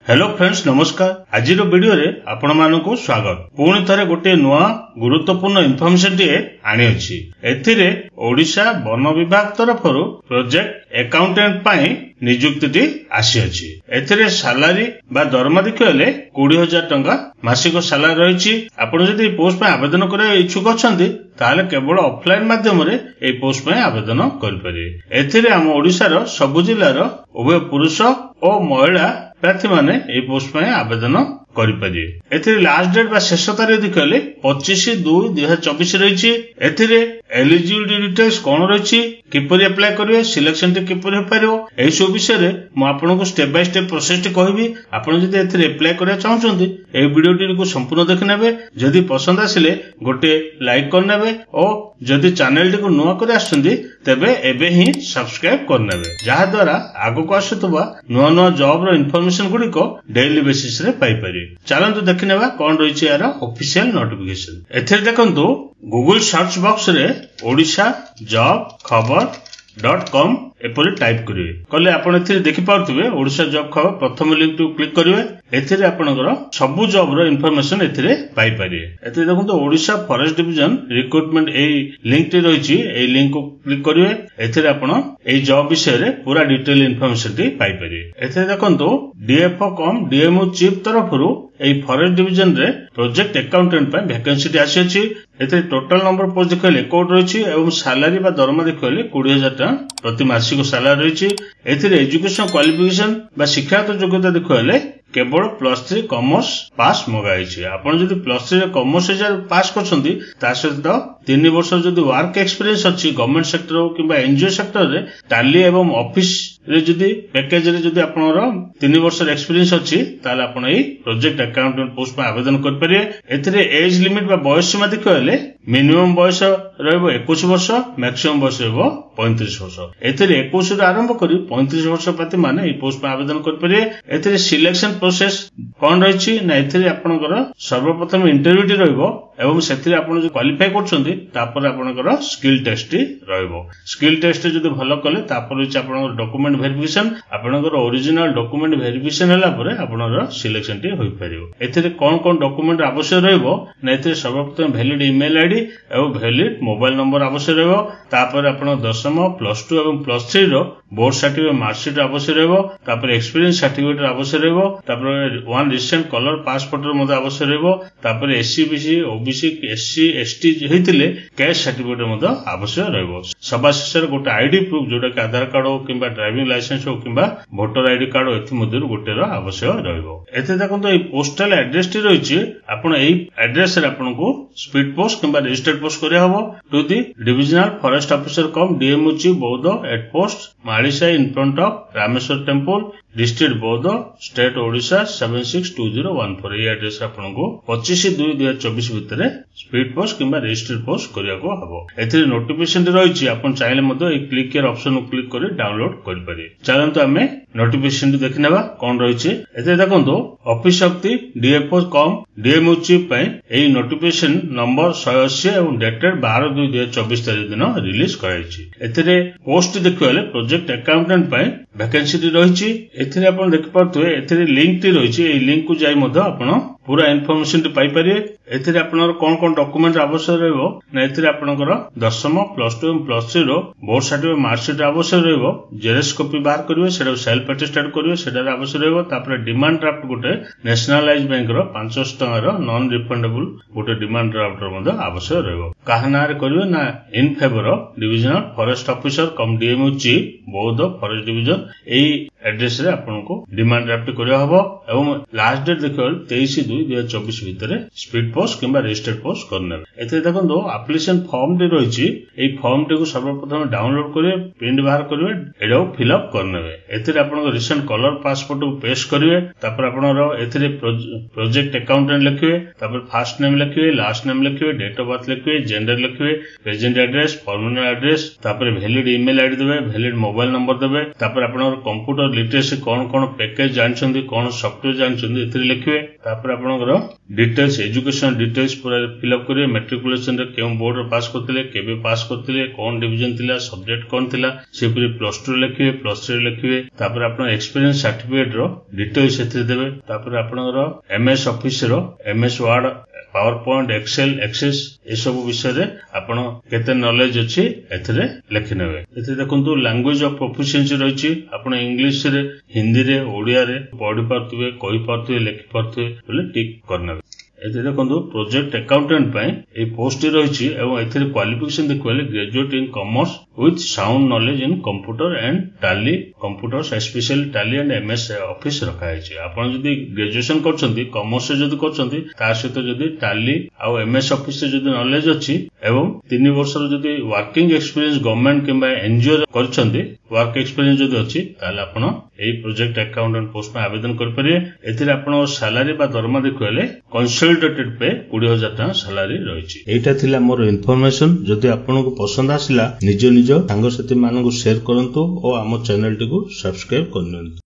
Hello friends नमस्कार। आज video रे आपण मानकु स्वागत। पुणी थरे गोटे नुआ गुरुत्वपूर्ण इनफॉरमेशन टिए आनी अछि। एथिरे ओडिशा वन विभाग तरफरु प्रोजेक्ट अकाउंटेंट पाई नियुक्ति आसी अछि। एथिरे सैलरी बा दरमा देखले 20,000 टंका मासिक सैलरी रहिछि। आपण जदि पोस्ट पे आवेदन करे इच्छुक अछंती ताले केवल ऑफलाइन माध्यम रे ए पोस्ट पे आवेदन करि परिबे। एथिरे हम ओडिशा रो सब जिल्ला रो उभय पुरुष और महिला प्रार्थी माने ए पोस्ट पे आवेदन करिपारे। एथिरे लास्ट डेट बा शेष तारीख देखले 25/2/2024 रहिछि। एथिरे एलिजिबिलिटी डिटेल्स कोन रहिछि, किपरि अप्लाई करिवे, सिलेक्शन टे किपरि हो पारिबो, एई सब विषय रे म आपनको स्टेप बाय स्टेप प्रोसेस टे कहबी। आपण जदि एथिरे अप्लाई करिया चाहउछन्ती ए वीडियो टी को संपूर्ण देखि नेबे। जदि पसंद आसिले गोटे लाइक कर नेबे और जदि चैनल टी को नुआ करे आछन्ती तेबे एबे ही सब्सक्राइब कर नेबे, जहा द्वारा आगो को आसुतबा नुआ नुआ जॉब रो इन्फॉर्मेशन गुडी को डेली बेसिस रे पाई पारि। चलंतु देखिनेबा कोन रहिछि यार ऑफिशियल नोटिफिकेशन। एथिरे देखंतु गूगल सर्च बॉक्स रे ओडिशा जॉब खबर.com एपरि टाइप करिवे कले आपण एथिरे देखि पाउतबे ओडिशा जॉब खबर प्रथम लिंक टू क्लिक करिवे। एथिरे आपणकर सबु जॉब रो इन्फॉर्मेशन एथिरे पाई पारिए। एथिरे देखंतु ओडिशा फॉरेस्ट डिवीजन रिक्रूटमेंट एई लिंक टे रहिछि, एई लिंक को क्लिक करिवे। एथिरे आपण एई जॉब विषय रे पूरा डिटेल इन्फॉर्मेशन टी पाई पारिए। एथिरे देखंतु डीएफओ कम डीएमओ चीफ तरफरु एई फॉरेस्ट डिवीजन रे प्रोजेक्ट अकाउंटेंट पे वैकेंसी टी आसी अछि। एथिरे टोटल नंबर पोस्ट देखले 1 रहिछि एवं सैलरी बा दरमा देखले 20,000 टका प्रति मासिक सैलरी रहिछि। एथिरे एजुकेशन क्वालिफिकेशन बा शिक्षागत योग्यता देखले केवल +3 कॉमर्स पास मगाइछि। आपण जदि +3 रे कॉमर्स पास करछन्ती ता सहित 3 वर्ष जदि वर्क एक्सपीरियंस अछि गवर्नमेंट सेक्टर हो किबा एनजीओ सेक्टर रे टैली एवं ऑफिस रे जदि पैकेज रे जदि आपनर 3 वर्ष एक्सपीरियंस अछि ताले आपण एई प्रोजेक्ट अकाउंटेंट पोस्ट पे आवेदन कर परिए। एथिरे एज लिमिट बा बयस सीमा देखले मिनिमम बयस रहबो 21 वर्ष, मैक्सिमम बयस रहबो 35 वर्ष। एथिरे 21 रे आरंभ करी 35 वर्ष प्रार्थी माने एई पोस्ट पे आवेदन कर परिए। एथिरे सिलेक्शन प्रोसेस कोन रहिछि ना एथिरे आपनकर सर्वप्रथम इंटरव्यू टी रहबो एवं सेथिरे आपण जे क्वालिफाई करछन्ती तापर आपनकर स्किल टेस्ट टी रहबो। स्किल टेस्ट जदि भलो कले तापर होछि आपनकर डॉक्यूमेंट वेरिफिकेशन, आपनकर ओरिजिनल डॉक्यूमेंट वेरिफिकेशन हला परे आपनकर सिलेक्शन टी होई परियो। एथिरे कोन डॉक्यूमेंट आवश्यक रहबो ना एथिरे सर्वप्रथम वैलिड ईमेल आईडी एवं वैलिड मोबाइल नंबर आवश्यक रहबो। तापर आपण दशम +2 एवं +3 रो बोर्ड सर्टिफिकेट मार्कशीट आवश्यक रहबो। तापर एक्सपीरियंस सर्टिफिकेट आवश्यक रहबो। तापर वन रिसेंट कलर पासपोर्ट रो मते आवश्यक रहबो। तापर SC BC OBC SC ST हेतिले कैश सर्टिफिकेट मते आवश्यक रहबो। सभा शेषर गोटे आईडी प्रूफ जोटा कि आधार कार्ड हो किबा ड्राइविंग लाइसेंस हो किबा वोटर आईडी कार्ड हो एथि मध्यरु गोटे रो आवश्यक रहबो। एते देखंतो ए पोस्टल एड्रेस टी रहिछि, आपण एई एड्रेस रे आपनको स्पीड पोस्ट किबा रजिस्टर्ड पोस्ट करिया हबो to the divisional forest officer cum DMO chief Boudh at post Malisahi in front of Rameswar temple district Boudh state Odisha 762014 ए एड्रेस आपनको 25/2/2024 भितरे स्पीड पोस्ट किबा रजिस्टर्ड पोस्ट करिया को हबो। एथिरे नोटिफिकेशन रहिछि, आपण चाहिले मते ए क्लिक हियर ऑप्शन को क्लिक करि डाउनलोड करि पारि। चलंतु हमें नोटिफिकेशन देखिनेबा कोन रहिछि। एते देखंतु office of the DFO come DMO chief पय एई नोटिफिकेशन नंबर 180 एवं डेटेड 12/2/2024 तारिख दिन रिलीज कराइछि। एथिरे पोस्ट देखले प्रोजेक्ट अकाउंटेंट पय वैकेंसी रहिछि। एथिरे आपण देख पारथुए एथिरे लिंक टी रहिछि, एई लिंक को जाई मधो आपण पूरा इन्फॉर्मेशन टी पाई परिए। एथिरे आपनर कोन डॉक्यूमेंट आवश्यक रहबो ना एथिरे आपनकर दशम +2 एवं +3 रो बोर्ड सर्टिफिकेट मार्कशीट आवश्यक रहबो। जेरेक्स कॉपी बाहर करिवे, सेडा सेल्फ अटेस्टेड करिवे, सेडा आवश्यक रहबो। तापर डिमांड ड्राफ्ट गोटे नेशनलाइज बैंक रो 500 टका रो नॉन रिफंडेबल गोटे डिमांड ड्राफ्ट रो मधो आवश्यक रहबो। काहा नारे करिवे ना in favour of divisional forest officer cum DMO chief बौद्ध फॉरेस्ट डिवीजन एई एड्रेस रे आपनको डिमांड ड्राफ्ट करिया हबो एवं लास्ट डेट देखल 23/2/2024 भितरे स्पीड पोस्ट किबा रजिस्टर्ड पोस्ट करने। एते देखंतो एप्लीकेशन फॉर्म टी रहिछि, एई फॉर्म टी को सर्वप्रथम डाउनलोड करिवे, प्रिंट बाहर करिवे, एडो फिल अप करनेबे। एते आपनको रिसेंट कलर पासपोर्ट को पेस्ट करिवे। तापर आपनरो एथिरे प्रोजेक्ट अकाउंटेंट लिखिवे, तापर फर्स्ट नेम लिखिवे, लास्ट नेम लिखिवे, डेट ऑफ बर्थ लिखिवे, जेंडर लिखिवे, प्रेजेंट एड्रेस, परमानेंट एड्रेस, तापर वैलिड ईमेल आईडी देबे, वैलिड मोबाइल नंबर देबे। तापर आपनरो कंप्यूटर लिटरेसी कोन पैकेज जानछन्ती, कोन सॉफ्टवेयर जानछन्ती एथिरे लिखिवे। तापर आपनरो डिटेल्स एजुकेशन एजुकेशन डिटेल्स पूरा फिलअप करेंगे। मेट्रिकुलेशन रे केउं बोर्ड रे पास करथिले, केबे पास करथिले, कोन डिवीजन थिला, सब्जेक्ट कोन थिला, से पूरी +2 लिखिबे, +3 लिखिबे। तापर आपण एक्सपीरियंस सर्टिफिकेट रो डिटेल्स एथि देबे। तापर आपणर एमएस ऑफिस रो MS word, power point, excel, access ए सब विषय रे आपण केते नॉलेज अछि एथरे लिखि नेबे। एथि देखंतु लैंग्वेज ऑफ प्रोफिशिएंसी रहिछि। आपण इंग्लिश रे, हिंदी रे, ओडिया रे पढि पारथुबे, कहि पारथुबे, लिखि पारथुबे बोले टिक करनेबे। एथि देखंतु प्रोजेक्ट अकाउंटेंट पय ए पोस्ट रहिछि एवं एथरे क्वालिफिकेशन देखले graduate in commerce with sound knowledge in computer and tally, computer special tally and MS office रखा है। आपण जदि ग्रेजुएशन करछंती, कॉमर्स से जदि करछंती, ता सहित जदि टैली आ एमएस ऑफिस से जदि नॉलेज अछि एवं 3 वर्ष जदि वर्किंग एक्सपीरियंस गवर्नमेंट किंबा एनजीओ करछंती, वर्क एक्सपीरियंस जदि अछि ताले आपण एई प्रोजेक्ट अकाउंटेंट पोस्ट में आवेदन कर परिए। एथिरे आपण सैलरी बा दरमा देखले कंसल्टेटेड पे 20,000 टका सैलरी रहिछि। एटा थिला मोर इन्फॉर्मेशन। जदि आपनको पसंद आसिला निज निज सांगसाथी मानकु शेयर करंतु और आम चैनल टी को सब्सक्राइब करनियंतु।